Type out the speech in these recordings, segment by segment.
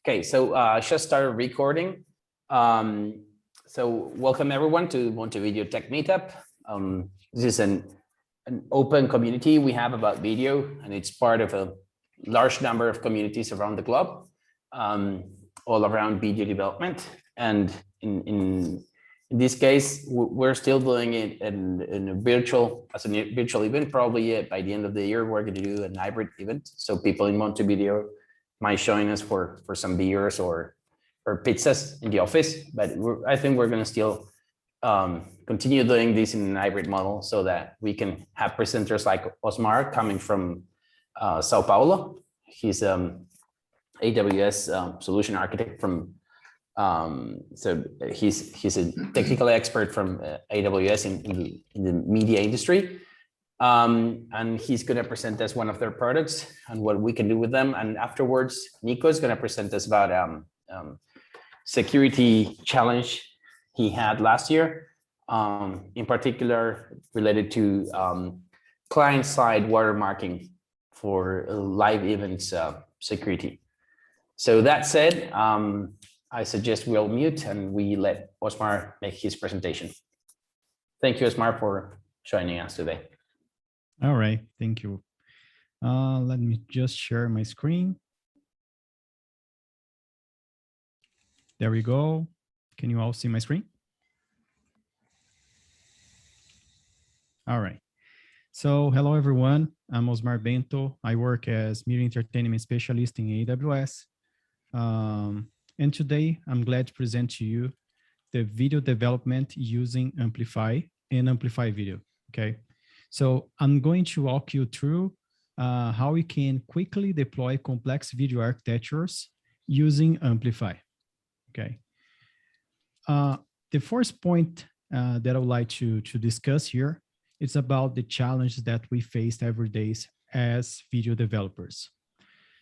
Okay, so I just started recording. So welcome everyone to MonteVIDEO Tech Meetup. This is an open community we have about video, and it's part of a large number of communities around the globe, all around video development. And in this case, we're still doing it in a virtual event. Probably by the end of the year, we're going to do an hybrid event. So people in MonteVIDEO might join us for some beers or pizzas in the office, but I think we're going to still continue doing this in an hybrid model so that we can have presenters like Osmar coming from Sao Paulo. He's AWS solution architect from so he's a technical expert from AWS in the media industry. And he's going to present us one of their products and what we can do with them. And afterwards, Nico is going to present us about security challenge he had last year, in particular related to client-side watermarking for live events security. So that said, I suggest we'll mute and we let Osmar make his presentation. Thank you, Osmar, for joining us today. All right, thank you. Let me just share my screen. There we go. Can you all see my screen? All right. So hello, everyone. I'm Osmar Bento. I work as media entertainment specialist in AWS. And today I'm glad to present to you the video development using Amplify and Amplify Video, okay? So I'm going to walk you through how we can quickly deploy complex video architectures using Amplify, okay? The first point that I would like to discuss here is about the challenges that we face every day as video developers.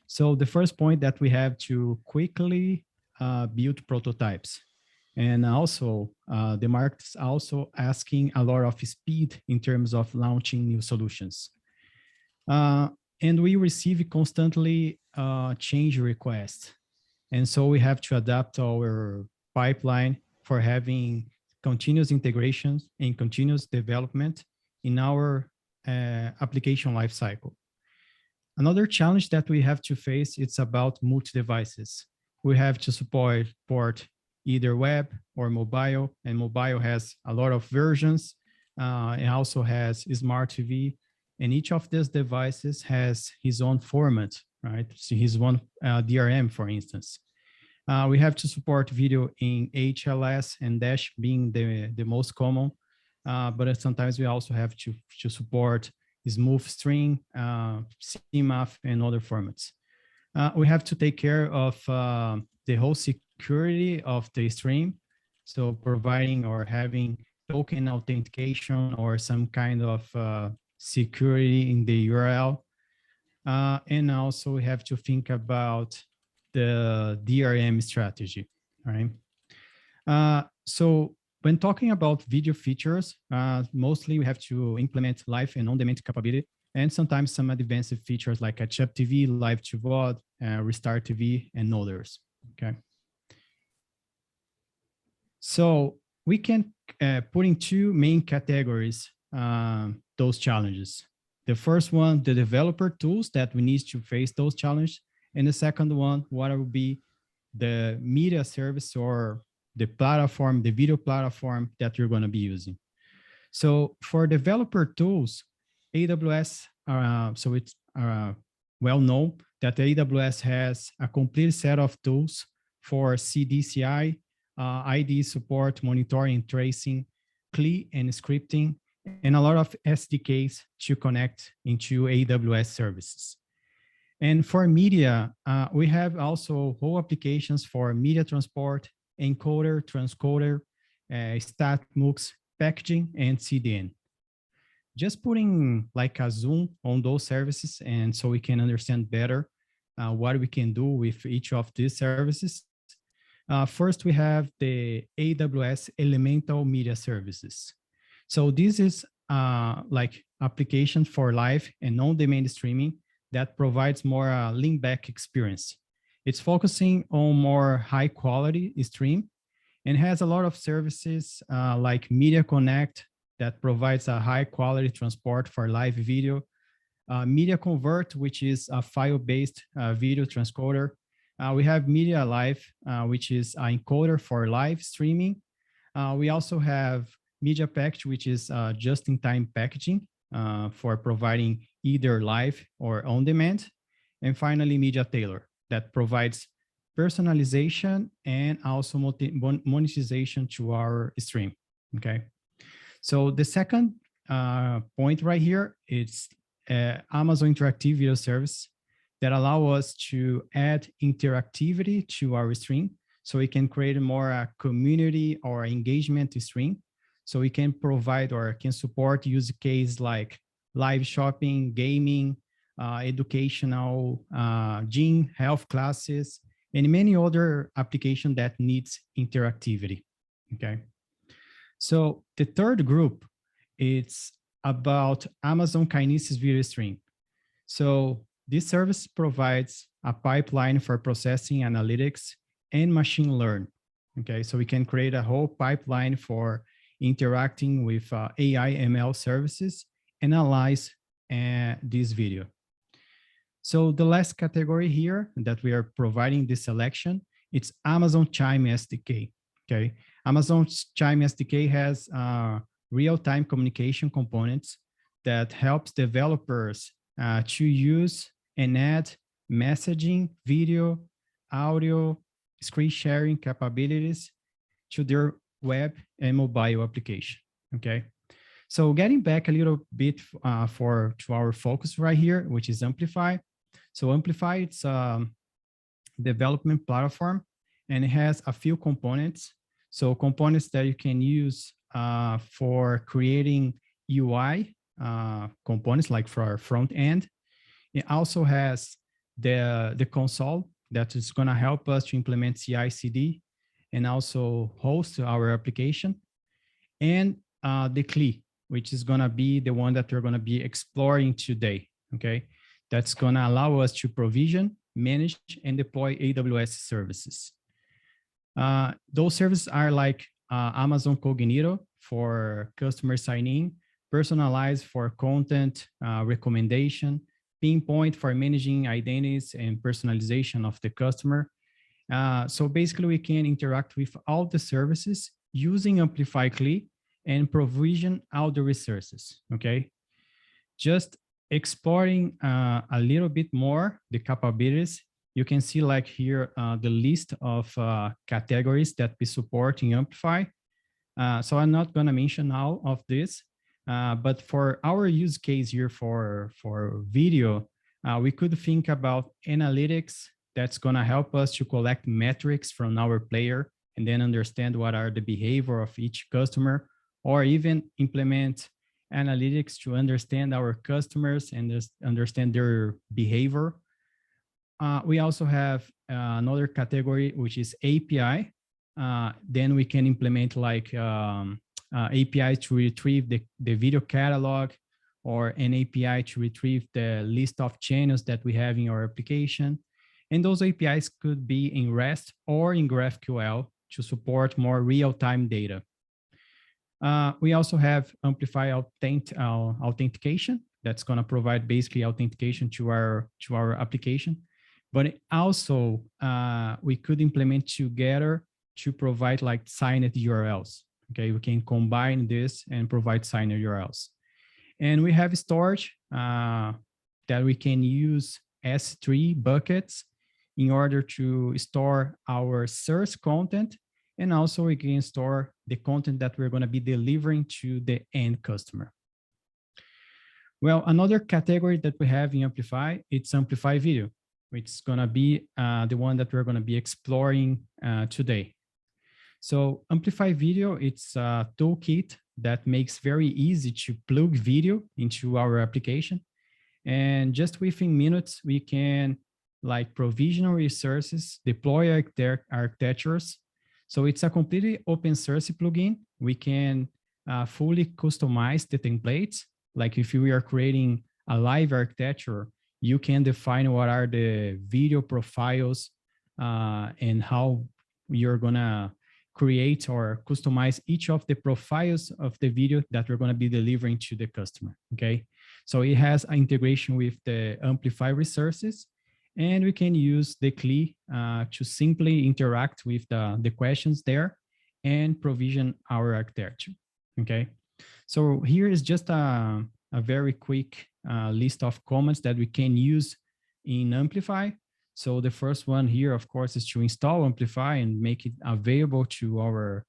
So the first point that we have to quickly build prototypes. And also, the market is also asking a lot of speed in terms of launching new solutions. And we receive constantly change requests. And so we have to adapt our pipeline for having continuous integrations and continuous development in our application lifecycle. Another challenge that we have to face, it's about multi-devices. We have to support either web or mobile, and mobile has a lot of versions. It also has smart TV, and each of these devices has his own format, right? So his own DRM, for instance. We have to support video in HLS and Dash being the most common, but sometimes we also have to support smooth string, CMAF, and other formats. We have to take care of the whole security of the stream. So providing or having token authentication or some kind of security in the URL. And also we have to think about the DRM strategy, right? So when talking about video features, mostly we have to implement live and on-demand capability, and sometimes some advanced features like a Chat TV, Live to VOD, Restart TV, and others, okay? So we can put in two main categories those challenges. The first one, the developer tools that we need to face those challenges. And the second one, what will be the media service or the platform, the video platform that you're going to be using. So for developer tools, AWS, so it's well known that AWS has a complete set of tools for CDCI, ID support, monitoring, tracing, CLI, and scripting, and a lot of SDKs to connect into AWS services. And for media, we have also whole applications for media transport, encoder, transcoder, stat, MOOCs, packaging, and CDN. Just putting like a zoom on those services, and so we can understand better what we can do with each of these services. First, we have the AWS Elemental Media Services. So this is like application for live and on-demand streaming that provides more lean back experience. It's focusing on more high quality stream and has a lot of services like Media Connect that provides a high quality transport for live video, Media Convert, which is a file-based video transcoder. We have Media Live, which is an encoder for live streaming. We also have Media Package, which is just-in-time packaging for providing either live or on-demand. And finally, Media Tailor that provides personalization and also monetization to our stream, okay? So the second point right here is Amazon Interactive Video Service that allow us to add interactivity to our stream so we can create a more community or engagement stream. So we can provide or can support use case like live shopping, gaming, educational, gym, health classes, and many other applications that needs interactivity, okay? So the third group, it's about Amazon Kinesis Video Stream. So this service provides a pipeline for processing analytics and machine learn, okay? So we can create a whole pipeline for interacting with AI ML services, analyze this video. So the last category here that we are providing this selection, it's Amazon Chime SDK, okay? Amazon Chime SDK has real-time communication components that helps developers to use and add messaging, video, audio, screen sharing capabilities to their web and mobile application, okay? So getting back a little bit to our focus right here, which is Amplify. So Amplify, it's a development platform and it has a few components. So components that you can use for creating UI components like for our front end. It also has the console that is gonna help us to implement CI/CD and also host our application. And the CLI, which is gonna be the one that we're gonna be exploring today, okay? That's gonna allow us to provision, manage, and deploy AWS services. Those services are like Amazon Cognito for customer sign-in, personalized for content recommendation, Pinpoint for managing identities and personalization of the customer. So basically we can interact with all the services using Amplify-CLI and provision all the resources, okay? Just exploring a little bit more the capabilities, you can see like here the list of categories that we support in Amplify. So I'm not gonna mention all of this, but for our use case here for video, we could think about analytics that's gonna help us to collect metrics from our player and then understand what are the behavior of each customer, or even implement analytics to understand our customers and just understand their behavior. We also have another category, which is API. Then we can implement like API to retrieve the video catalog, or an API to retrieve the list of channels that we have in our application. And those APIs could be in REST or in GraphQL to support more real-time data. We also have Amplify authentication. That's going to provide basically authentication to our application. But also we could implement together to provide like signed URLs. Okay, we can combine this and provide signed URLs. And we have storage that we can use S3 buckets in order to store our source content. And also we can store the content that we're going to be delivering to the end customer. Well, another category that we have in Amplify, it's Amplify Video, which is going to be the one that we're going to be exploring today. So Amplify Video, it's a toolkit that makes very easy to plug video into our application. And just within minutes, we can like provision resources, deploy architectures. So it's a completely open source plugin. We can fully customize the templates. Like if we are creating a live architecture, you can define what are the video profiles and how you're gonna create or customize each of the profiles of the video that we're gonna be delivering to the customer, okay? So it has an integration with the Amplify resources, and we can use the CLI to simply interact with the questions there and provision our architecture, okay? So here is just a very quick list of comments that we can use in Amplify. So the first one here, of course, is to install Amplify and make it available to our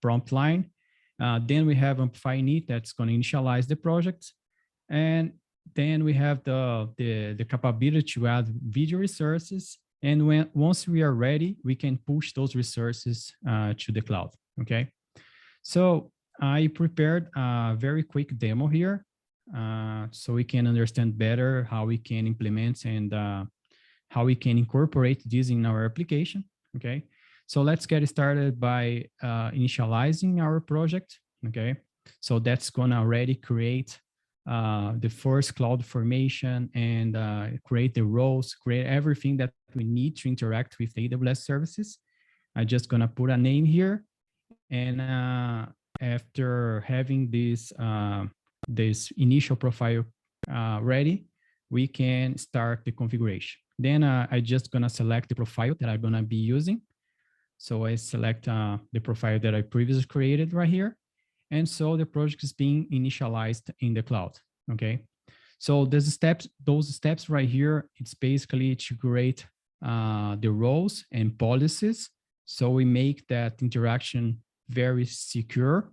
prompt line. Then we have Amplify init that's going to initialize the project. And then we have the capability to add video resources. And once we are ready, we can push those resources to the cloud, okay? So I prepared a very quick demo here so we can understand better how we can implement and how we can incorporate this in our application, okay? So let's get started by initializing our project, okay? So that's gonna already create the first cloud formation and create the roles, create everything that we need to interact with the AWS services. I'm just gonna put a name here. And after having this, this initial profile ready, we can start the configuration. Then I just gonna select the profile that I'm gonna be using. So I select the profile that I previously created right here. And so the project is being initialized in the cloud, okay? So those steps right here, it's basically to create the roles and policies. So we make that interaction very secure,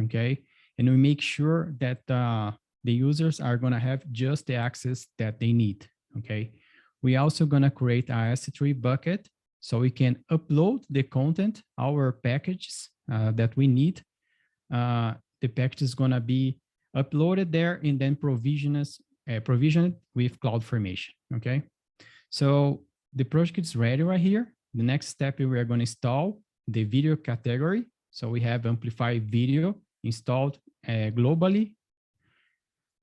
okay? And we make sure that the users are gonna have just the access that they need, okay? We also gonna create a S3 bucket so we can upload the content, our packages that we need. The package is gonna be uploaded there and then provisioned with CloudFormation, okay? So the project is ready right here. The next step, we are gonna install the video category. So we have Amplify Video installed globally.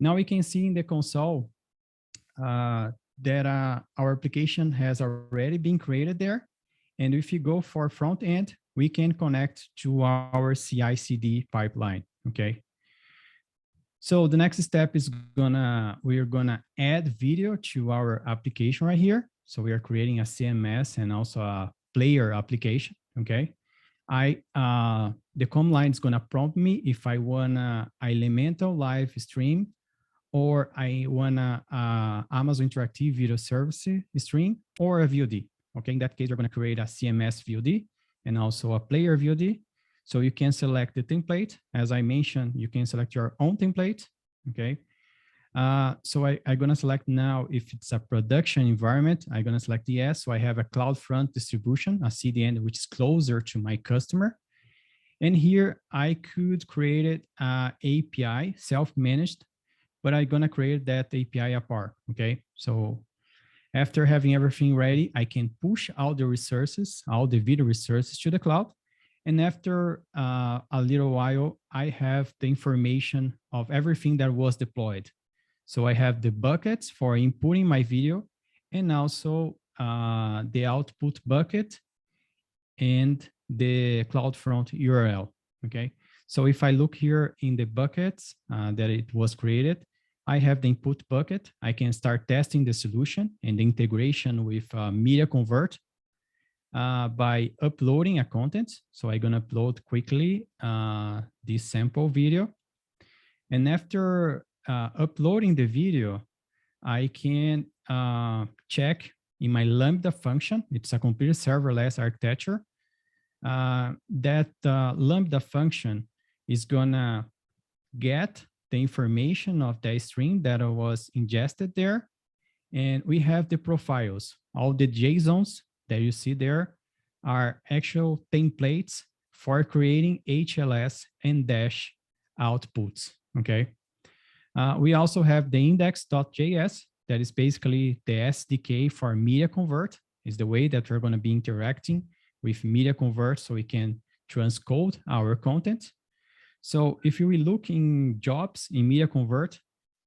Now we can see in the console that our application has already been created there. And if you go for front end, we can connect to our CI/CD pipeline, okay? So the next step is we're gonna add video to our application right here. So we are creating a CMS and also a player application, okay? The command line is gonna prompt me if I wanna elemental live stream or I wanna Amazon Interactive Video Service stream or a VOD. Okay, in that case, we're gonna create a CMS VOD and also a player VOD. So you can select the template. As I mentioned, you can select your own template, okay? So I'm gonna select now if it's a production environment, I'm gonna select yes. So I have a CloudFront distribution, a CDN, which is closer to my customer. And here I could create it API, self-managed, but I'm gonna create that API apart, okay? So after having everything ready, I can push all the resources, all the video resources to the cloud. And after a little while, I have the information of everything that was deployed. So I have the buckets for inputting my video and also the output bucket and the CloudFront URL, okay? So if I look here in the buckets that it was created, I have the input bucket. I can start testing the solution and the integration with Media Convert by uploading a content. So I'm gonna upload quickly this sample video. And after uploading the video, I can check in my Lambda function. It's a completely serverless architecture. That Lambda function is gonna get the information of the stream that was ingested there. And we have the profiles. All the JSONs that you see there are actual templates for creating HLS and dash outputs, okay? We also have the index.js that is basically the SDK for Media Convert, is the way that we're gonna be interacting with Media Convert so we can transcode our content. So if we look in jobs in Media Convert,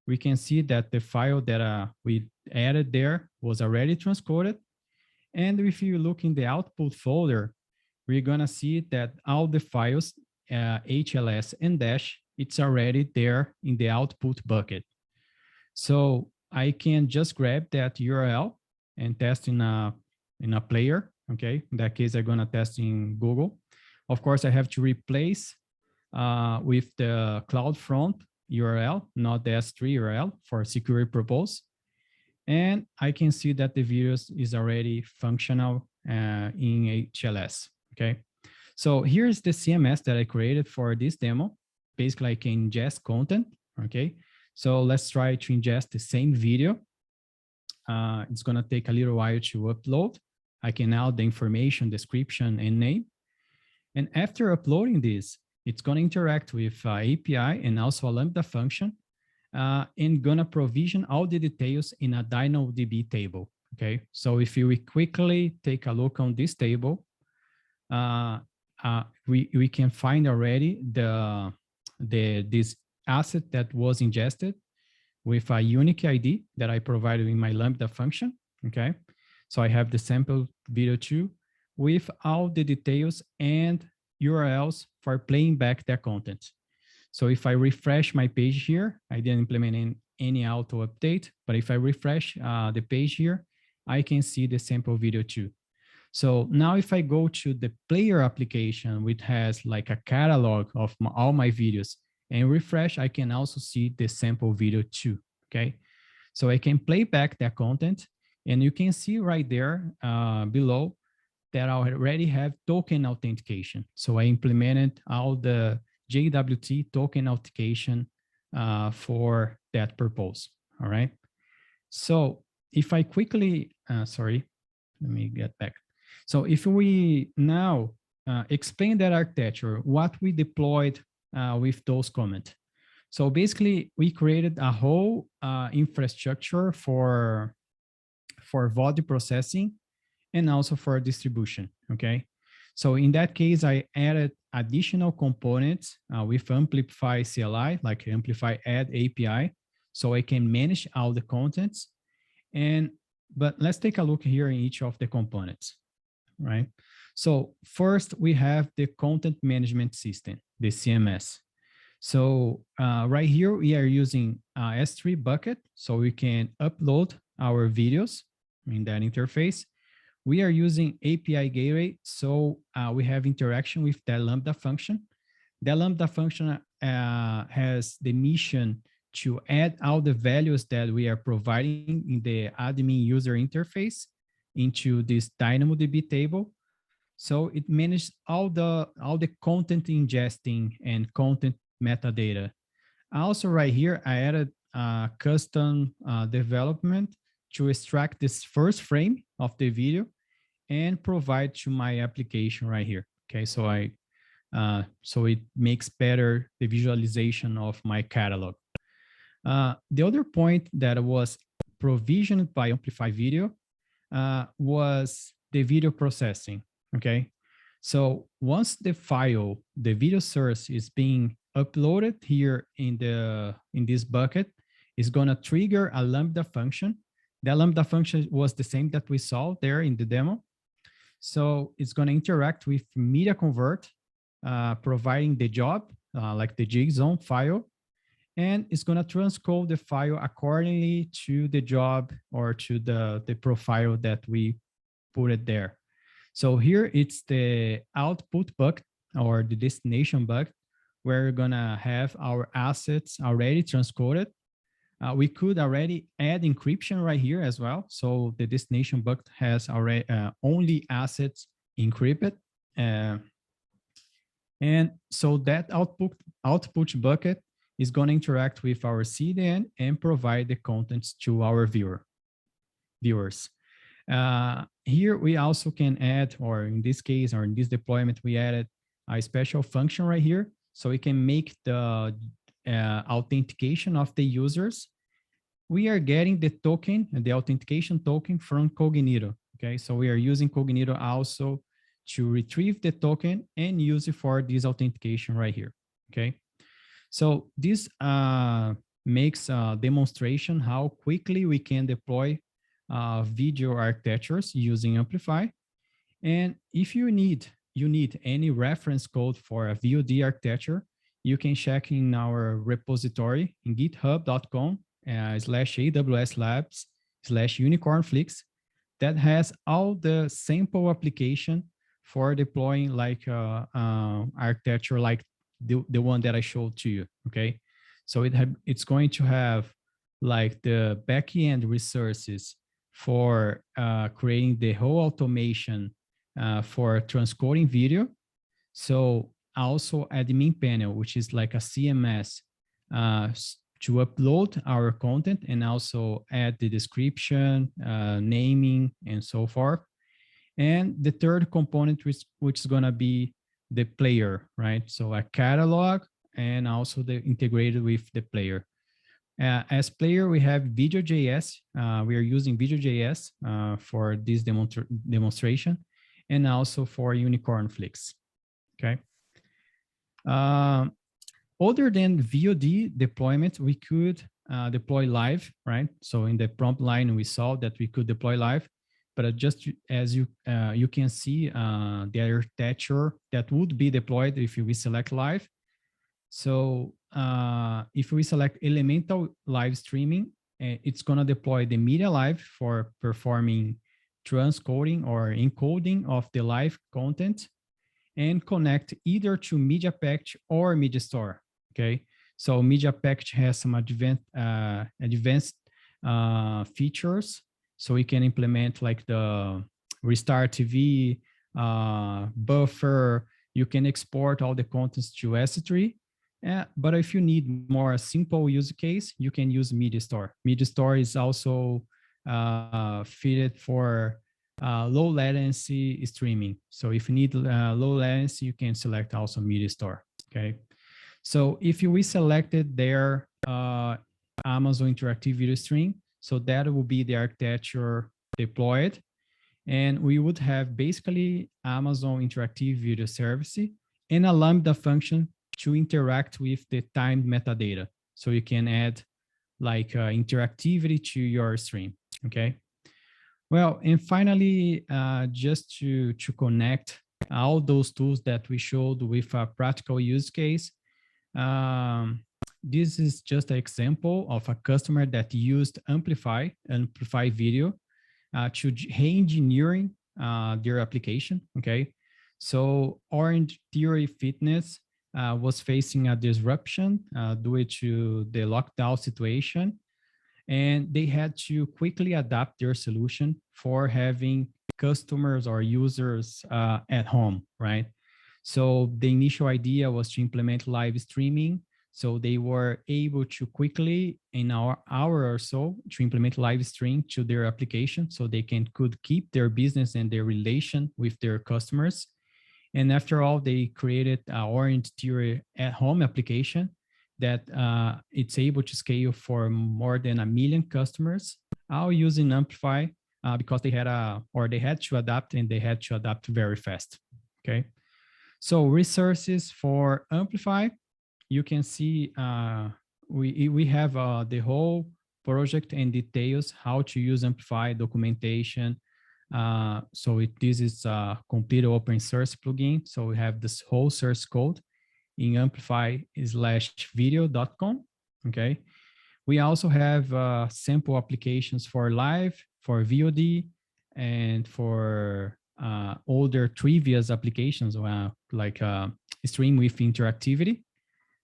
we can see that the file that we added there was already transcoded. And if you look in the output folder, we're gonna see that all the files, HLS and dash, it's already there in the output bucket. So I can just grab that URL and test in a player. Okay, in that case, I'm gonna test in Google. Of course, I have to replace with the CloudFront URL, not the S3 URL for security purpose. And I can see that the videos is already functional in HLS. Okay, so here's the CMS that I created for this demo. Basically, I can ingest content. Okay, so let's try to ingest the same video. It's gonna take a little while to upload. I can add the information, description, and name. And after uploading this, it's gonna interact with API and also a Lambda function, and gonna provision all the details in a DynamoDB table. Okay, so if we quickly take a look on this table, we can find already this asset that was ingested with a unique ID that I provided in my Lambda function. Okay, so I have the sample video 2 with all the details and URLs for playing back their content. So if I refresh my page here, I didn't implement any auto update, but if I refresh the page here, I can see the sample video 2. So now if I go to the player application, which has like a catalog of all my videos, and refresh, I can also see the sample video 2, okay? So I can play back that content, and you can see right there below that I already have token authentication. So I implemented all the JWT token authentication for that purpose, all right? So if I quickly, sorry, let me get back. So if we now explain that architecture, what we deployed with those comments. So basically, we created a whole infrastructure for VOD processing and also for distribution, okay? So in that case, I added additional components with Amplify-CLI, like Amplify Add API, so I can manage all the contents. But let's take a look here in each of the components, right? So first, we have the content management system, the CMS. So right here, we are using S3 bucket, so we can upload our videos in that interface. We are using API gateway, so we have interaction with that Lambda function. That Lambda function has the mission to add all the values that we are providing in the admin user interface into this DynamoDB table. So it manages all the content ingesting and content metadata. Also right here, I added custom development to extract this first frame of the video and provide to my application right here. Okay, so so it makes better the visualization of my catalog. The other point that was provisioned by Amplify Video was the video processing. Okay, so once the file, the video source is being uploaded here in this bucket, is gonna trigger a Lambda function. That Lambda function was the same that we saw there in the demo. So it's gonna interact with media convert, providing the job, like the JSON file, and it's gonna transcode the file accordingly to the job or to the profile that we put it there. So here it's the output bucket or the destination bucket where we're gonna have our assets already transcoded. We could already add encryption right here as well. So the destination bucket has already only assets encrypted. And so that output bucket is going to interact with our CDN and provide the contents to our viewers. Here we also can add, or in this case, or in this deployment, we added a special function right here. So we can make the authentication of the users. We are getting the token, the authentication token from Cognito. Okay, so we are using Cognito also to retrieve the token and use it for this authentication right here. Okay, so this makes a demonstration how quickly we can deploy video architectures using Amplify. And if you need any reference code for a VOD architecture, you can check in our repository in github.com/AWS labs/unicornflix that has all the sample application for deploying like architecture like the one that I showed to you, okay? So it's going to have like the backend resources for creating the whole automation for transcoding video. So also admin panel, which is like a CMS to upload our content and also add the description, naming, and so forth. And the third component, which is gonna be the player, right? So a catalog and also the integrated with the player. As player, we have Video.js. We are using Video.js for this demonstration and also for UnicornFlix, okay? Other than VOD deployment, we could deploy live, right? So in the prompt line, we saw that we could deploy live, but just as you can see, the architecture that would be deployed if we select live. So if we select elemental live streaming, it's gonna deploy the media live for performing transcoding or encoding of the live content and connect either to Media Package or Media Store, okay? So Media Package has some advanced features. So we can implement like the Restart TV, buffer, you can export all the contents to S3. But if you need more simple use case, you can use Media Store. Media Store is also fitted for low latency streaming. So if you need low latency, you can select also Media Store, okay? So if we selected their Amazon Interactive Video Stream, so that will be the architecture deployed. And we would have basically Amazon Interactive Video Service and a Lambda function to interact with the timed metadata. So you can add like interactivity to your stream, okay? Well, and finally, just to connect all those tools that we showed with a practical use case, this is just an example of a customer that used Amplify Video to re-engineering their application, okay? So Orange Theory Fitness was facing a disruption due to the lockdown situation, and they had to quickly adapt their solution for having customers or users at home, right? So the initial idea was to implement live streaming. So they were able to quickly, in an hour or so, to implement live stream to their application so they could keep their business and their relation with their customers. And after all, they created an Orange Theory at-home application that it's able to scale for more than 1 million customers, all using Amplify because they had to adapt, and they had to adapt very fast, okay? So resources for Amplify, you can see we have the whole project and details, how to use Amplify, documentation. So this is a complete open source plugin. So we have this whole source code in amplify/video.com, okay? We also have sample applications for live, for VOD, and for older previous applications like stream with interactivity,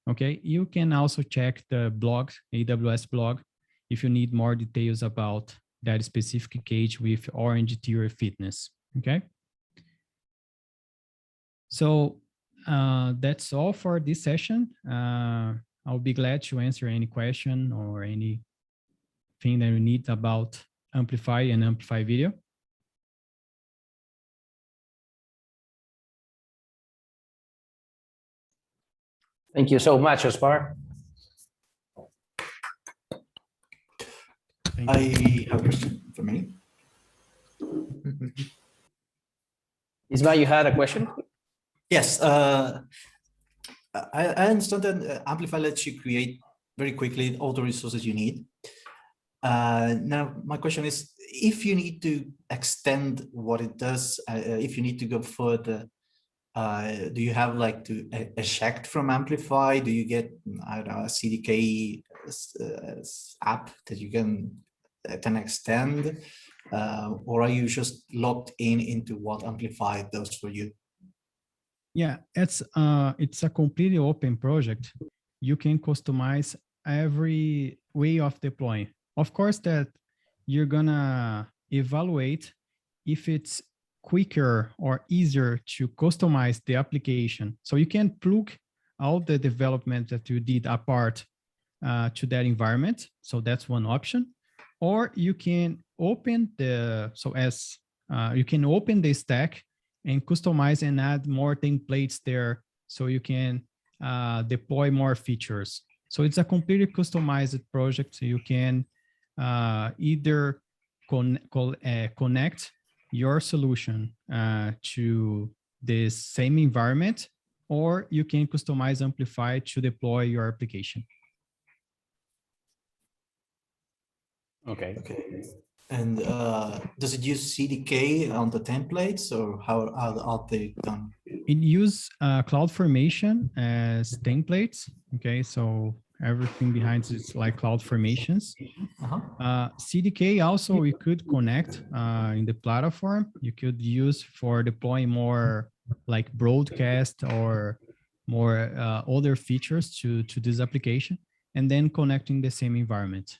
okay? You can also check the blog, AWS blog, if you need more details about that specific case with Orange Theory Fitness, okay? So that's all for this session. I'll be glad to answer any question or anything that you need about Amplify and Amplify Video. Thank you so much, Osmar. I have a question for me. Isma, you had a question? Yes. I understand that Amplify lets you create very quickly all the resources you need. Now, my question is, if you need to extend what it does, if you need to go further, do you have like to eject from Amplify? Do you get, I don't know, a CDK app that you can extend, or are you just locked into what Amplify does for you? Yeah, it's a completely open project. You can customize every way of deploying. Of course, that you're gonna evaluate if it's quicker or easier to customize the application. So you can plug all the development that you did apart to that environment. So that's one option. Or you can open the, you can open the stack and customize and add more templates there so you can deploy more features. So it's a completely customized project. So you can either connect your solution to this same environment, or you can customize Amplify to deploy your application. Okay. And does it use CDK on the templates, or how are they done? It uses CloudFormation as templates. Okay, so everything behind it is like CloudFormations. CDK also we could connect in the platform. You could use for deploying more like broadcast or more other features to this application, and then connecting the same environment.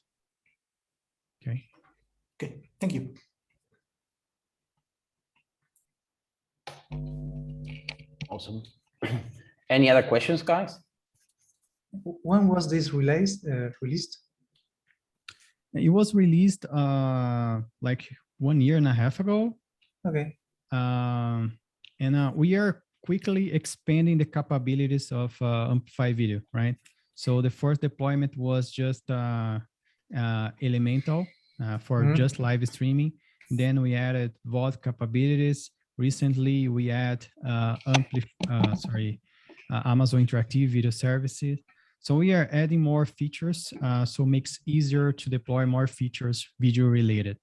Okay. Okay, thank you. Awesome. Any other questions, guys? When was this released? It was released like 1.5 years ago. Okay. And we are quickly expanding the capabilities of Amplify Video, right? So the first deployment was just elemental for just live streaming. Then we added VOD capabilities. Recently, we add Amazon Interactive Video Services. So we are adding more features, so it makes it easier to deploy more features video related.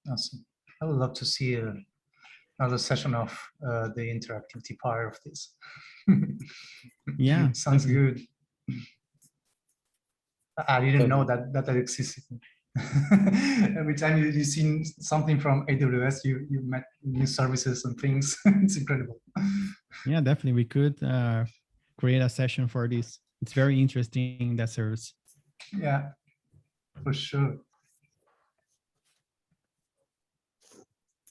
Awesome. I would love to see another session of the interactivity part of this. Yeah, sounds good. I didn't know that existed. Every time you see something from AWS, you met new services and things. It's incredible. Yeah, definitely. We could create a session for this. It's very interesting, that service. Yeah, for sure.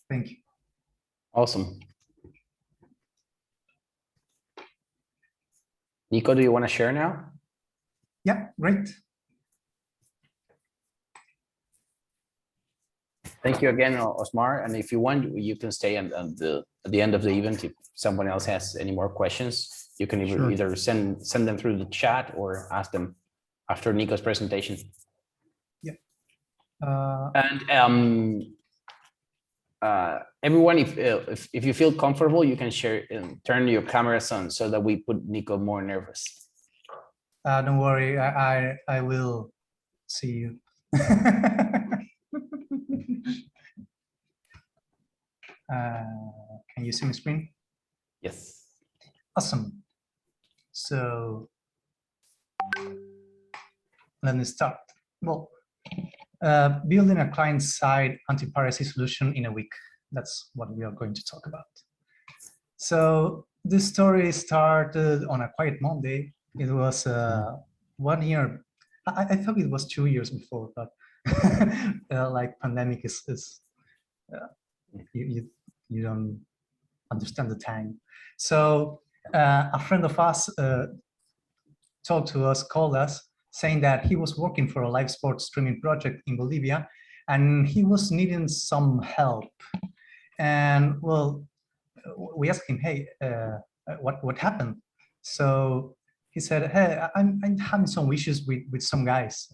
Thank you. Awesome. Nico, do you want to share now? Yeah, great. Thank you again, Osmar. And if you want, you can stay at the end of the event. If someone else has any more questions, you can either send them through the chat or ask them after Nico's presentation. Yeah. And everyone, if you feel comfortable, you can share and turn your cameras on so that we put Nico more nervous. Don't worry, I will see you. Can you see my screen? Yes. Awesome. So let me start. Well, building a client-side anti-piracy solution in a week. That's what we are going to talk about. So this story started on a quiet Monday. It was 1 year. I thought it was 2 years before, but like pandemic is you don't understand the time. So a friend of us called us, saying that he was working for a live sports streaming project in Bolivia, and he was needing some help. And well, we asked him, hey, what happened? So he said, hey, I'm having some issues with some guys,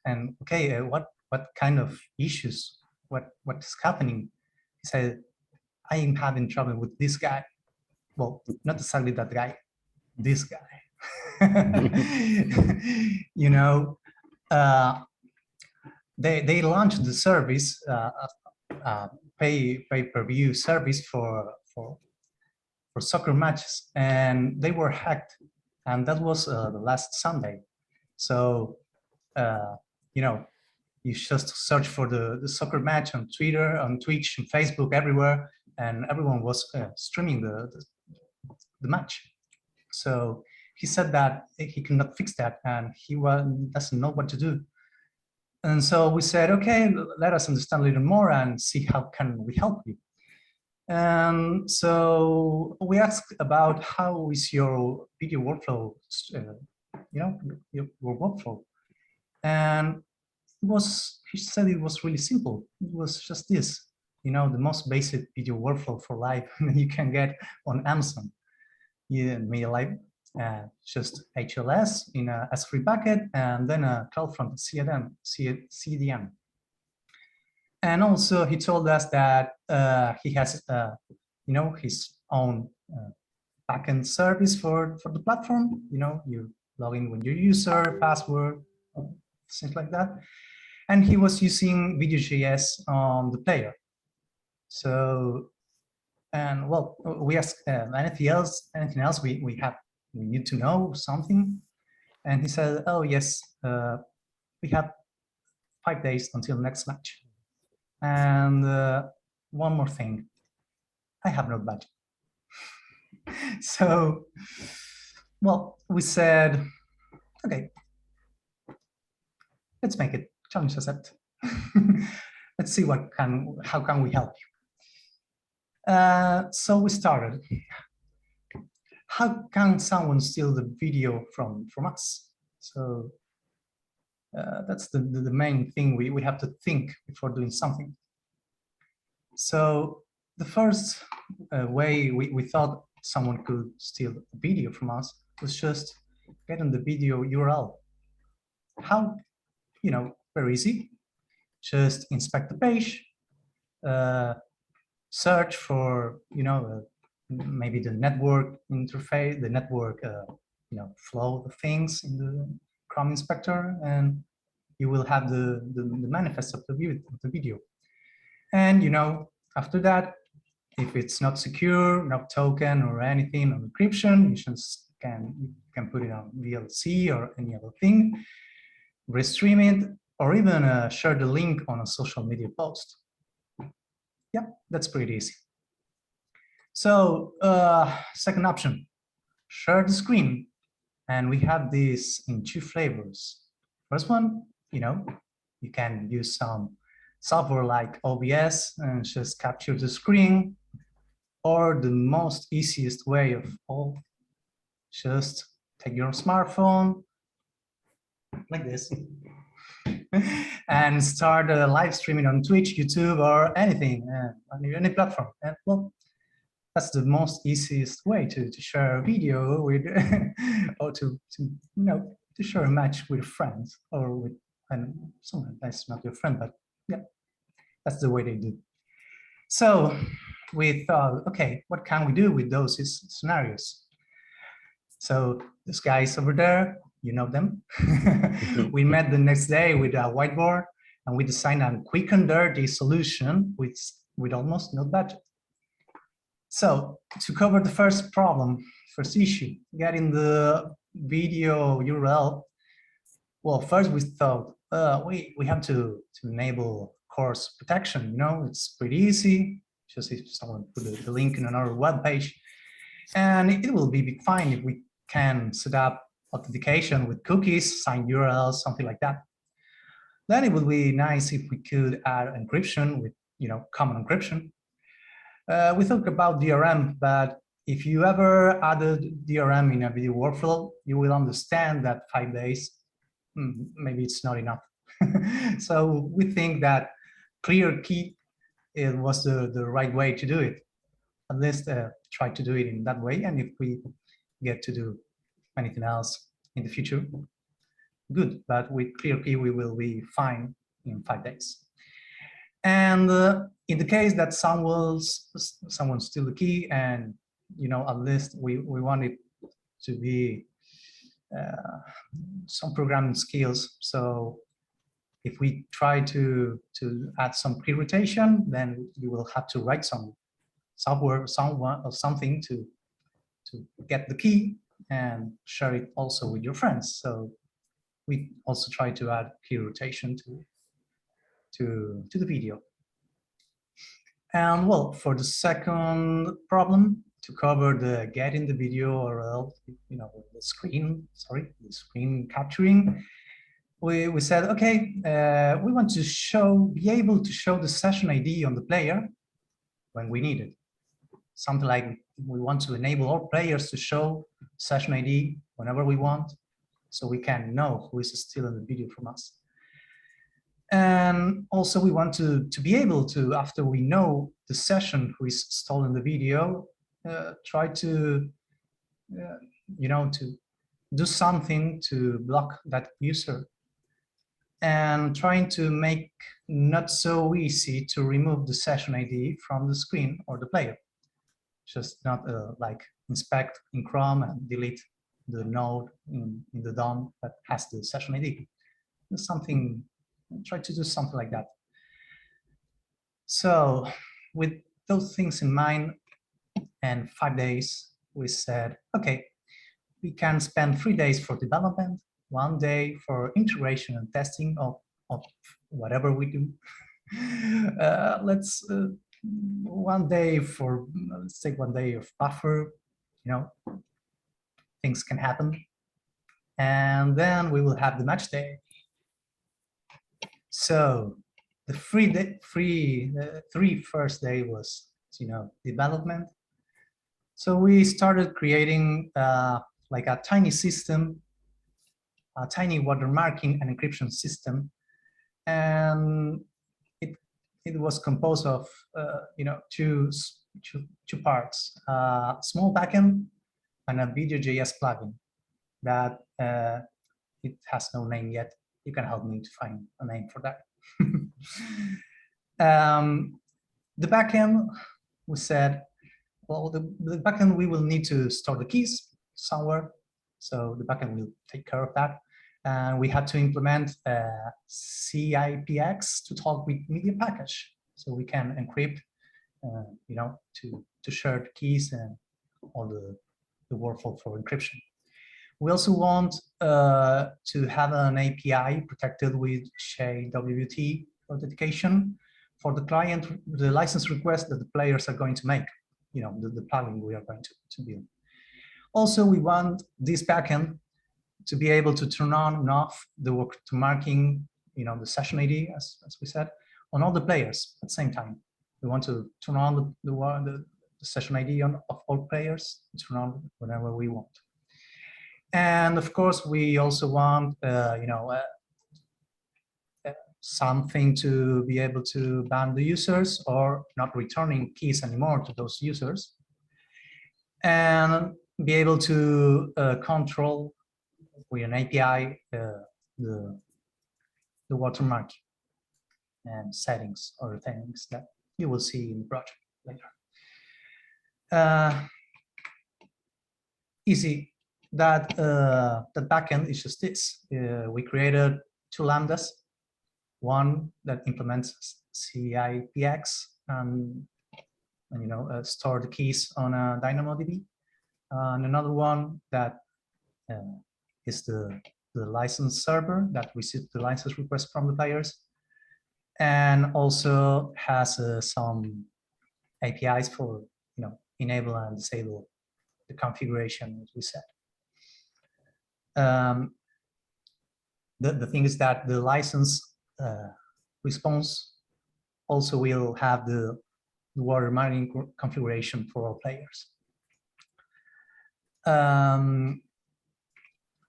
and okay, what kind of issues? What is happening? He said, I am having trouble with this guy. Well, not exactly that guy, this guy. You know, they launched the service, pay-per-view service for soccer matches, and they were hacked, and that was the last Sunday. So you know, you just search for the soccer match on Twitter, on Twitch, and Facebook, everywhere, and everyone was streaming the match. So he said that he cannot fix that, and he doesn't know what to do. And so we said, okay, let us understand a little more and see how can we help you. And so we asked about how is your video workflow, your workflow. And he said it was really simple. It was just this, the most basic video workflow for live you can get on Amazon. You media live, just HLS in a S3 bucket, and then a CloudFront CDN. And also he told us that he has, his own backend service for the platform. You log in with your user, password, things like that. And he was using Video.js on the player. So, and well, we asked anything else we need to know something. And he said, oh yes, we have 5 days until next match. And one more thing, I have no budget. So, well, we said, okay, let's make it challenge accept. Let's see how can we help you. So we started. How can someone steal the video from us? So that's the main thing we have to think before doing something. So the first way we thought someone could steal a video from us was just getting the video URL. How? Very easy. Just inspect the page, search for, maybe the network interface, the network, flow of things in the Chrome inspector, and you will have the manifest of the video. And, after that, if it's not secure, no token or anything, no encryption, you just can put it on VLC or any other thing, restream it, or even share the link on a social media post. Yeah, that's pretty easy. So second option, share the screen. And we have this in 2 flavors. First one, you can use some software like OBS and just capture the screen, or the most easiest way of all, just take your smartphone like this and start live streaming on Twitch, YouTube, or anything, on any platform. And well, that's the most easiest way to share a video with, or to share a match with friends, or with someone that's not your friend, but yeah, that's the way they do. So we thought, okay, what can we do with those scenarios? So these guys over there, you know them. We met the next day with a whiteboard, and we designed a quick and dirty solution with almost no budget. So to cover the first problem, first issue, getting the video URL, well, first we thought we have to enable course protection. It's pretty easy. Just if someone put the link in another web page, and it will be fine if we can set up authentication with cookies, signed URLs, something like that. Then it would be nice if we could add encryption with common encryption. We thought about DRM, but if you ever added DRM in a video workflow, you will understand that 5 days, maybe it's not enough. So we think that clear key was the right way to do it. At least try to do it in that way. And if we get to do anything else in the future, good. But with clear key, we will be fine in 5 days. And in the case that someone steal the key, and at least we want it to be some programming skills. So if we try to add some pre-rotation, then you will have to write some software, someone or something to get the key and share it also with your friends. So we also try to add pre-rotation to the video. And well, for the second problem, to cover the getting the video URL, the screen capturing, we said, okay, we want to be able to show the session ID on the player when we need it. Something like we want to enable all players to show session ID whenever we want, so we can know who is still in the video from us. And also we want to be able to, after we know the session who is stolen the video, try to, to do something to block that user, and trying to make not so easy to remove the session ID from the screen or the player. Just not like inspect in Chrome and delete the node in the DOM that has the session ID. Something, try to do something like that. So with those things in mind, and 5 days, we said, okay, we can spend 3 days for development, 1 day for integration and testing of whatever we do. Let's take 1 day of buffer, things can happen. And then we will have the match day. So the three first day was, development. So we started creating like a tiny system, a tiny watermarking and encryption system, and it was composed of two parts: small backend and a Video.js plugin that it has no name yet. You can help me to find a name for that. The backend, we said, well, the backend, we will need to store the keys somewhere. So the backend will take care of that. And we had to implement CIPX to talk with media package. So we can encrypt, to share the keys and all the workflow for encryption. We also want to have an API protected with SHA-WT authentication for the client, the license request that the players are going to make, the plugin we are going to build. Also, we want this backend to be able to turn on and off the watermarking, the session ID, as we said, on all the players at the same time. We want to turn on the session ID of all players, turn on whenever we want. And of course, we also want, something to be able to ban the users or not returning keys anymore to those users, and be able to control with an API the watermark and settings or things that you will see in the project later. Easy. That backend is just this. We created 2 lambdas, one that implements CIPX and store the keys on a DynamoDB, and another one that is the license server that receives the license request from the players, and also has some APIs for enable and disable the configuration, as we said. The thing is that the license response also will have the watermarking configuration for all players.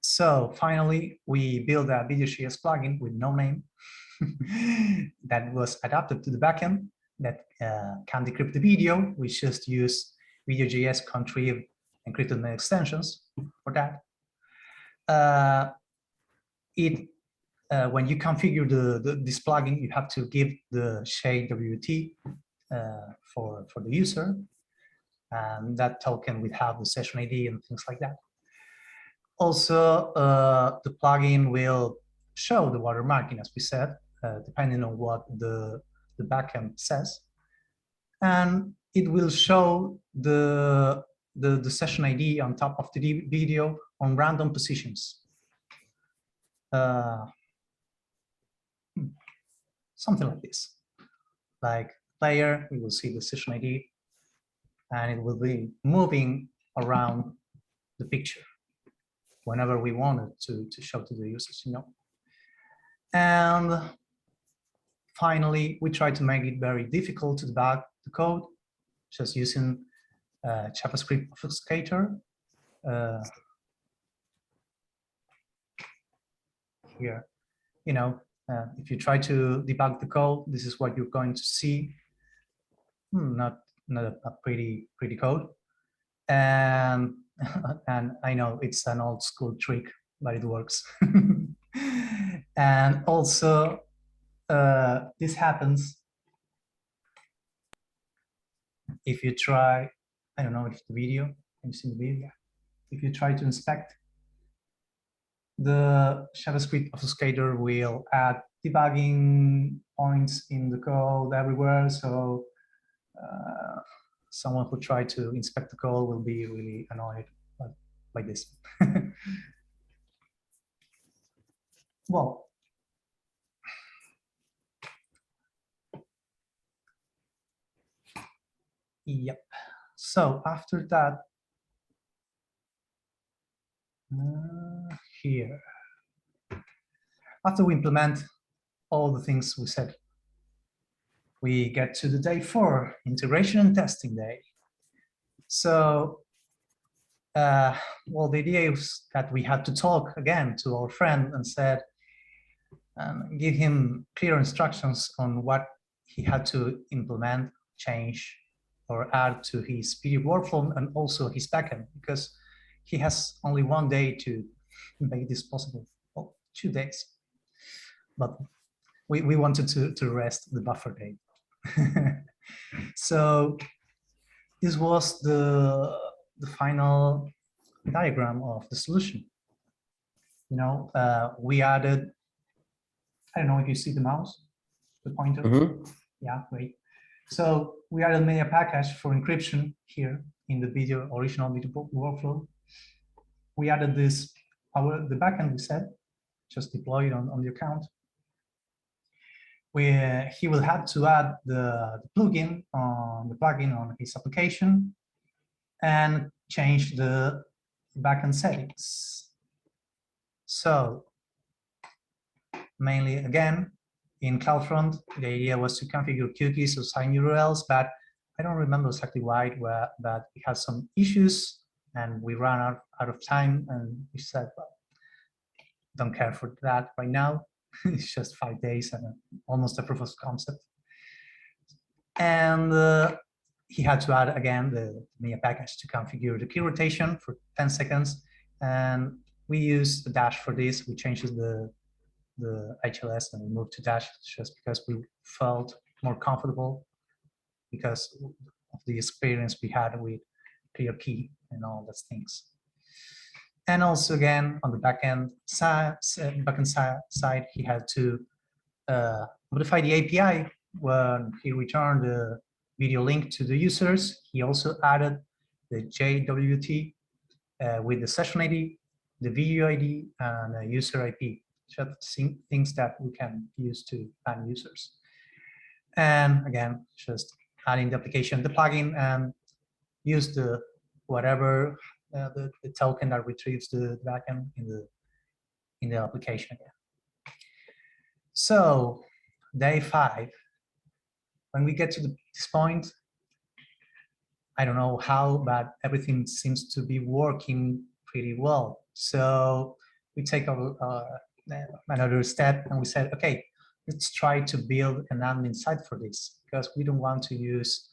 So finally, we built a Video.js plugin with no name that was adapted to the backend that can decrypt the video. We just use Video.js contrib encrypted mail extensions for that. When you configure this plugin, you have to give the SHA-WT for the user, and that token will have the session ID and things like that. Also, the plugin will show the watermarking, as we said, depending on what the backend says. And it will show the session ID on top of the video on random positions. Something like this. Like player, we will see the session ID, and it will be moving around the picture whenever we wanted to show to the users, you know. And finally, we try to make it very difficult to debug the code, just using JavaScript obfuscator. Here, you know, if you try to debug the code, this is what you're going to see. Not a pretty code, and and I know it's an old school trick, but it works. And also, this happens if you try. I don't know if the video. Can you see the video? If you try to inspect, the JavaScript obfuscator will add debugging points in the code everywhere. So someone who tried to inspect the code will be really annoyed by this. Well, yep. So after that, here, after we implement all the things we said, we get to the day 4, integration and testing day. So, well, the idea is that we had to talk again to our friend and said, give him clear instructions on what he had to implement, change, or add to his video workflow and also his backend, because he has only 1 day to make this possible. Well, 2 days. But we wanted to rest the buffer day. So this was the final diagram of the solution. You know, we added, I don't know if you see the mouse, the pointer. Mm-hmm. Yeah, great. So we added media package for encryption here in the video, original video workflow. We added this, the backend we said, just deploy it on the account. He will have to add the plugin on his application and change the backend settings. So mainly, again, in CloudFront, the idea was to configure cookies or sign URLs, but I don't remember exactly why, but we had some issues and we ran out of time, and we said, well, don't care for that right now. It's just 5 days and almost a proof of concept. And he had to add again the media package to configure the key rotation for 10 seconds. And we used the dash for this. We changed the HLS and we moved to dash just because we felt more comfortable because of the experience we had with clear key and all those things. And also, again, on the backend side, he had to modify the API when he returned the video link to the users. He also added the JWT with the session ID, the video ID, and a user IP, just things that we can use to ban users. And again, just adding the application, the plugin, and use the whatever the token that retrieves the backend in the application again. So day 5, when we get to this point, I don't know how, but everything seems to be working pretty well. So we take another step and we said, okay, let's try to build an admin site for this, because we don't want to use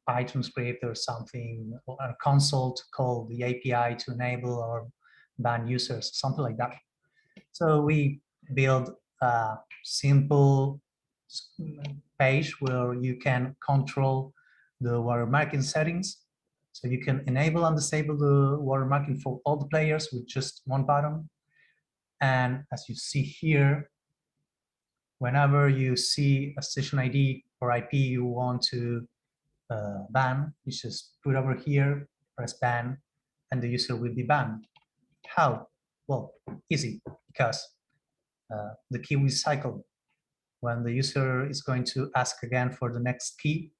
Python script or something, or a console to call the API to enable or ban users, something like that. So we build a simple page where you can control the watermarking settings. So you can enable and disable the watermarking for all the players with just one button. And as you see here, whenever you see a session ID or IP you want to ban, you just put over here, press ban, and the user will be banned. How? Well, easy, because the key will cycle. When the user is going to ask again for the next key,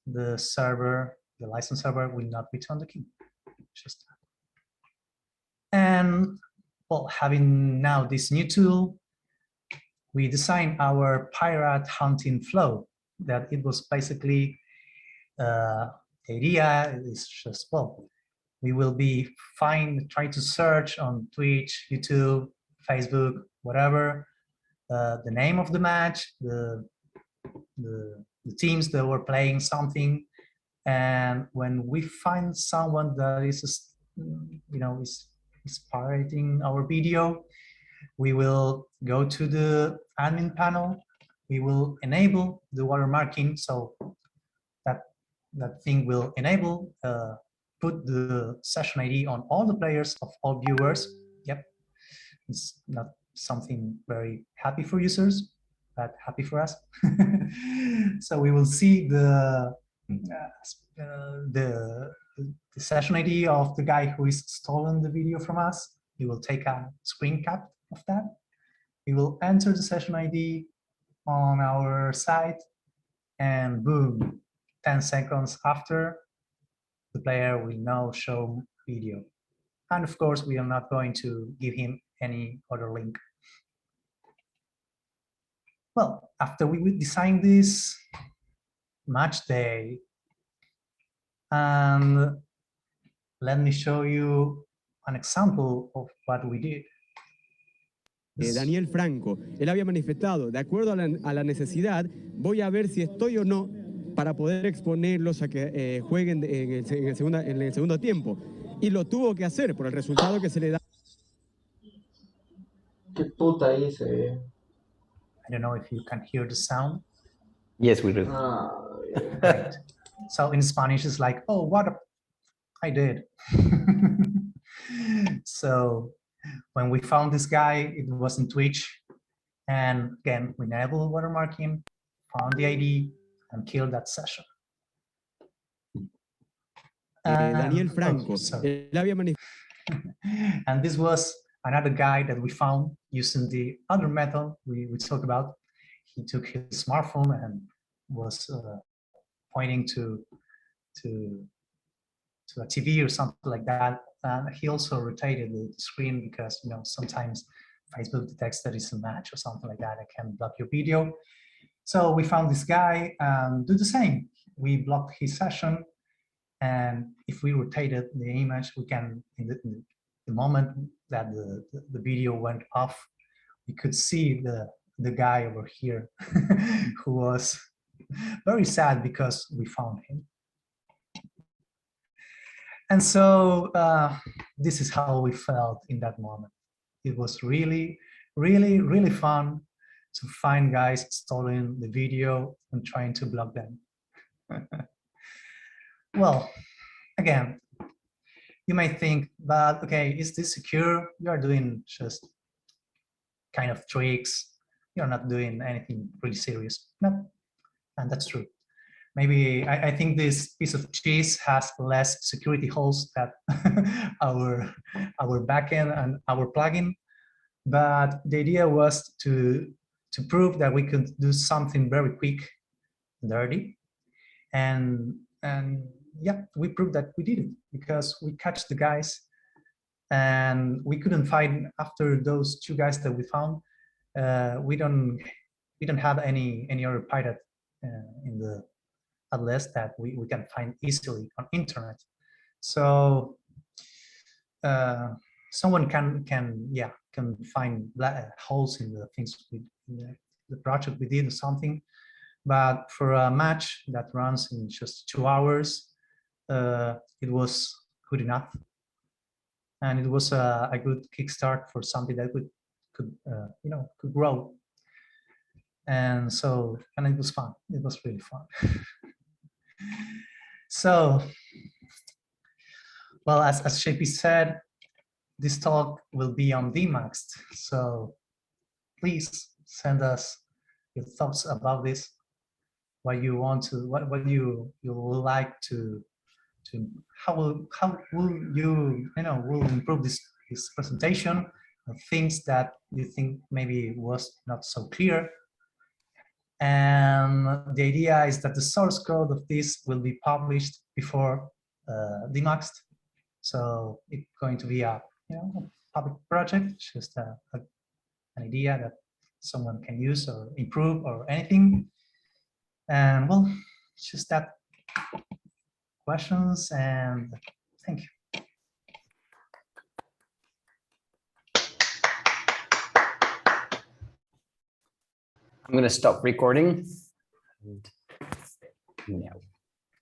the server, the license server, will not return the key. Just that. And well, having now this new tool, we designed our pirate hunting flow. That it was basically the idea is just, well, we will be trying to search on Twitch, YouTube, Facebook, whatever, the name of the match, the teams that were playing something, and when we find someone that is, is pirating our video, we will go to the admin panel. We will enable the watermarking, so that thing will enable put the session ID on all the players of all viewers. Yep, it's not something very happy for users, but happy for us. So we will see the session ID of the guy who is stolen the video from us. We will take a screen cap of that. We will enter the session ID on our site, and boom, 10 seconds after, the player will now show video. And of course, we are not going to give him any other link. Well, after we would design this match day, and let me show you an example of what we did. Daniel Franco, él había manifestado, de acuerdo a la necesidad, voy a ver si estoy o no para poder exponerlos a que jueguen en el segundo tiempo. Y lo tuvo que hacer por el resultado que se le da. ¿Qué puta hice? I don't know if you can hear the sound. Yes, we do. Right. So in Spanish, it's like, oh, what I did. So when we found this guy, it was in Twitch. And again, we enabled watermarking, found the ID, and killed that session. Daniel Franco. Él había and this was another guy that we found using the other method we talked about. He took his smartphone and was pointing to a TV or something like that. And he also rotated the screen because, you know, sometimes Facebook detects that it's a match or something like that. It can block your video. So we found this guy and do the same. We blocked his session, and if we rotated the image, we can, in the moment that the video went off, we could see the guy over here who was very sad because we found him. And so this is how we felt in that moment. It was really, really, really fun to find guys stealing the video and trying to block them. Well, again, you might think, but okay, is this secure? You are doing just kind of tricks. You're not doing anything really serious. No, and that's true. Maybe I think this piece of cheese has less security holes than our backend and our plugin, but the idea was to prove that we could do something very quick and dirty, and yeah, we proved that we did it because we catch the guys, and we couldn't find, after those two guys that we found, we don't have any other pirate in the list that we can find easily on internet. So someone can find holes in the things in the project we did or something, but for a match that runs in just 2 hours, it was good enough, and it was a good kickstart for something that could grow. And so, and it was fun. It was really fun. So, well, as JP said, this talk will be on Dmaxed. So please send us your thoughts about this. What you want to, what you would like to how will you will improve this presentation, things that you think maybe was not so clear. And the idea is that the source code of this will be published before Dmaxed. So it's going to be a public project, just an idea that someone can use or improve or anything. And well, it's just that. Questions, and thank you. I'm going to stop recording. Yeah.